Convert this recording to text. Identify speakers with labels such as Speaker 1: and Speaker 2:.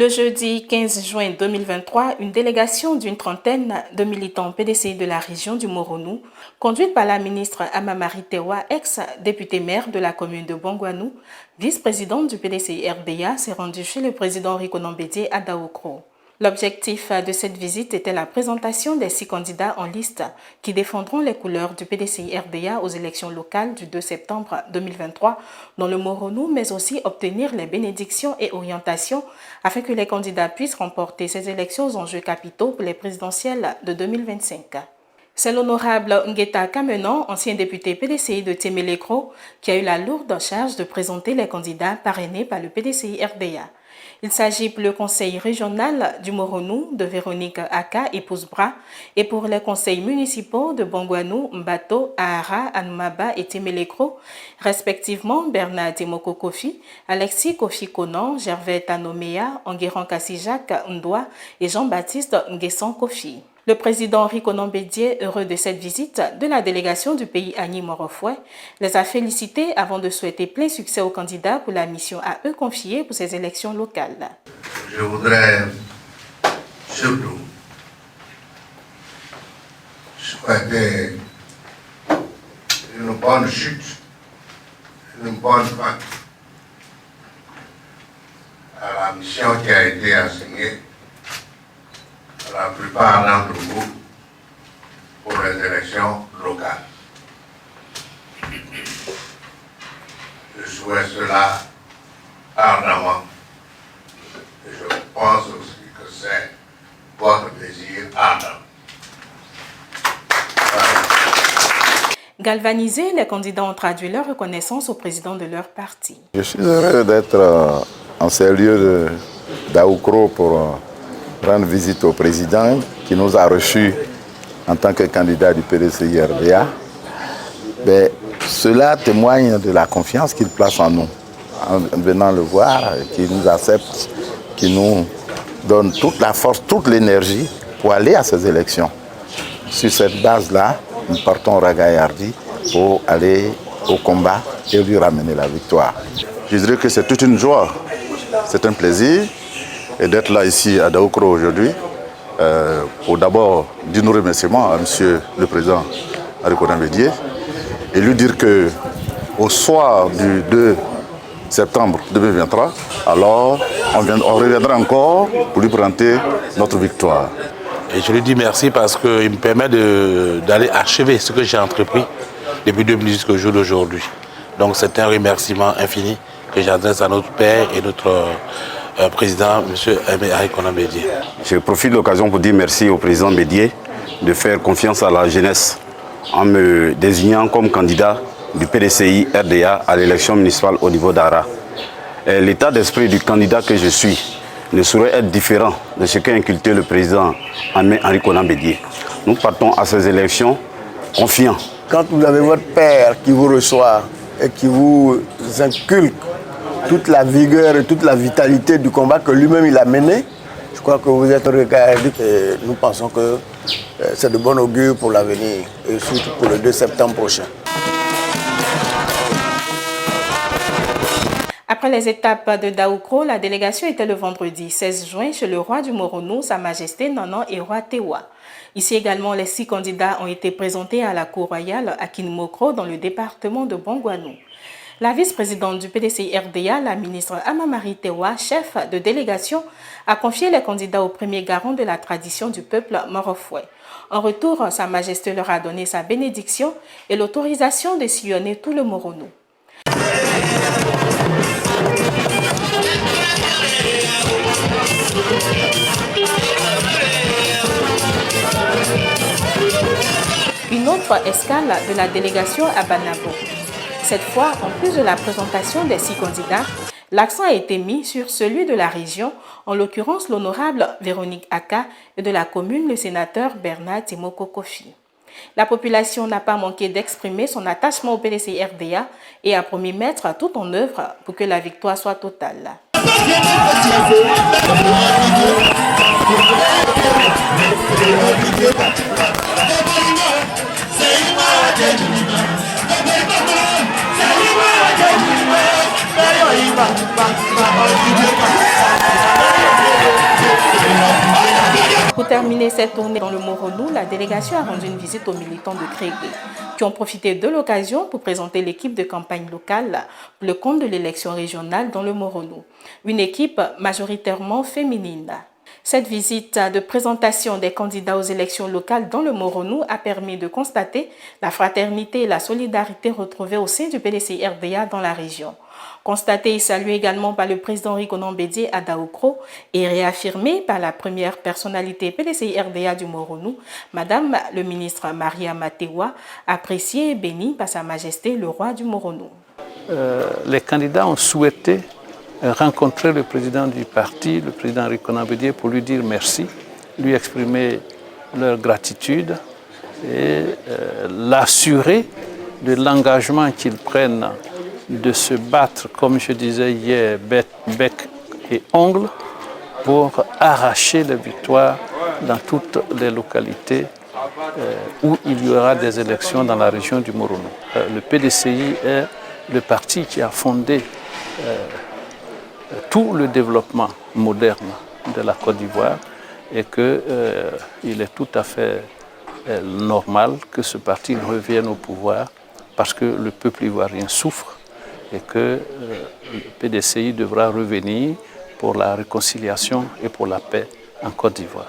Speaker 1: Le jeudi 15 juin 2023, une délégation d'une trentaine de militants PDCI de la région du Moronou, conduite par la ministre Amamari Tewa, ex-députée maire de la commune de Bongouanou, vice-présidente du PDCI RDA, s'est rendue chez le président Rikonan Bédié à Daoukro. L'objectif de cette visite était la présentation des 6 candidats en liste qui défendront les couleurs du PDCI RDA aux élections locales du 2 septembre 2023 dans le Moronou, mais aussi obtenir les bénédictions et orientations afin que les candidats puissent remporter ces élections aux enjeux capitaux pour les présidentielles de 2025. C'est l'honorable Ngueta Kamenan, ancien député PDCI de Témélé-Cro, qui a eu la lourde charge de présenter les candidats parrainés par le PDCI RDA. Il s'agit pour le conseil régional du Moronou de Véronique Aka et Pousbra et pour les conseils municipaux de Bongouanou, Mbato, Ahara, Anoumaba et Témélé-Cro, respectivement Bernard Temoko Kofi, Alexis Kofi Konan, Gervais Tanomea, Enguerrand Kassijak Ndoa et Jean-Baptiste Nguessan Kofi. Le président Rikonan Bédié, heureux de cette visite de la délégation du pays Agni Morofoué, les a félicités avant de souhaiter plein succès aux candidats pour la mission à eux confiée pour ces élections locales.
Speaker 2: Je voudrais surtout souhaiter une bonne chute, une bonne fin à la mission qui a été assignée la plupart d'entre vous pour les élections locales. Je souhaite cela ardemment et je pense aussi que c'est votre désir ardent.
Speaker 1: Galvanisés, les candidats ont traduit leur reconnaissance au président de leur parti.
Speaker 3: Je suis heureux d'être en ces lieux d'Aoukro pour rendre visite au président qui nous a reçus en tant que candidat du PDCI RDA. Cela témoigne de la confiance qu'il place en nous, en venant le voir, qu'il nous accepte, qu'il nous donne toute la force, toute l'énergie pour aller à ces élections. Sur cette base-là, nous partons Ragaï Hardy pour aller au combat et lui ramener la victoire. Je dirais que c'est toute une joie, c'est un plaisir. Et d'être là ici à Daoukro aujourd'hui, pour d'abord dire nos remerciements à M. le Président Rikonan Bédié et lui dire qu'au soir du 2 septembre 2023, alors on reviendra encore pour lui présenter notre victoire.
Speaker 4: Et je lui dis merci parce qu'il me permet d'aller achever ce que j'ai entrepris depuis 2010 jusqu'au jour d'aujourd'hui. Donc c'est un remerciement infini que j'adresse à notre père et notre président, M. Rikonan Bédié.
Speaker 5: Je profite de l'occasion pour dire merci au président Bédié de faire confiance à la jeunesse en me désignant comme candidat du PDCI RDA à l'élection municipale au niveau d'Ara. L'état d'esprit du candidat que je suis ne saurait être différent de ce qu'a inculqué le président Rikonan Bédié. Nous partons à ces élections confiants.
Speaker 6: Quand vous avez votre père qui vous reçoit et qui vous inculque toute la vigueur et toute la vitalité du combat que lui-même il a mené, je crois que vous êtes regardés et nous pensons que c'est de bon augure pour l'avenir et surtout pour le 2 septembre prochain.
Speaker 1: Après les étapes de Daoukro, la délégation était le vendredi 16 juin chez le roi du Moronou, Sa Majesté Nanan et Roi Tewa. Ici également, les 6 candidats ont été présentés à la cour royale à Kinmokro dans le département de Bongouanou. La vice-présidente du PDCI RDA, la ministre Amamari Tewa, chef de délégation, a confié les candidats au premier garant de la tradition du peuple Morofoué. En retour, Sa Majesté leur a donné sa bénédiction et l'autorisation de sillonner tout le Moronou. Une autre escale de la délégation à Banabo. Cette fois, en plus de la présentation des 6 candidats, l'accent a été mis sur celui de la région, en l'occurrence l'honorable Véronique Aka et de la commune le sénateur Bernard Temoko Kofi. La population n'a pas manqué d'exprimer son attachement au PDCI RDA et a promis mettre tout en œuvre pour que la victoire soit totale. Pour terminer cette tournée dans le Moronou, la délégation a rendu une visite aux militants de Crégué, qui ont profité de l'occasion pour présenter l'équipe de campagne locale pour le compte de l'élection régionale dans le Moronou. Une équipe majoritairement féminine. Cette visite de présentation des candidats aux élections locales dans le Moronou a permis de constater la fraternité et la solidarité retrouvées au sein du PDCI RDA dans la région. Constaté et salué également par le président Riconan Bédié à Daoukro et réaffirmé par la première personnalité PDCI RDA du Moronou, Madame le ministre Maria Matewa, appréciée et bénie par Sa Majesté le roi du Moronou.
Speaker 7: Les candidats ont souhaité rencontrer le président du parti, le président Riconan Bédié, pour lui dire merci, lui exprimer leur gratitude et l'assurer de l'engagement qu'ils prennent de se battre, comme je disais hier, bec et ongles, pour arracher la victoire dans toutes les localités où il y aura des élections dans la région du Moronou. Le PDCI est le parti qui a fondé tout le développement moderne de la Côte d'Ivoire et qu'il est tout à fait normal que ce parti revienne au pouvoir parce que le peuple ivoirien souffre et que le PDCI devra revenir pour la réconciliation et pour la paix en Côte d'Ivoire.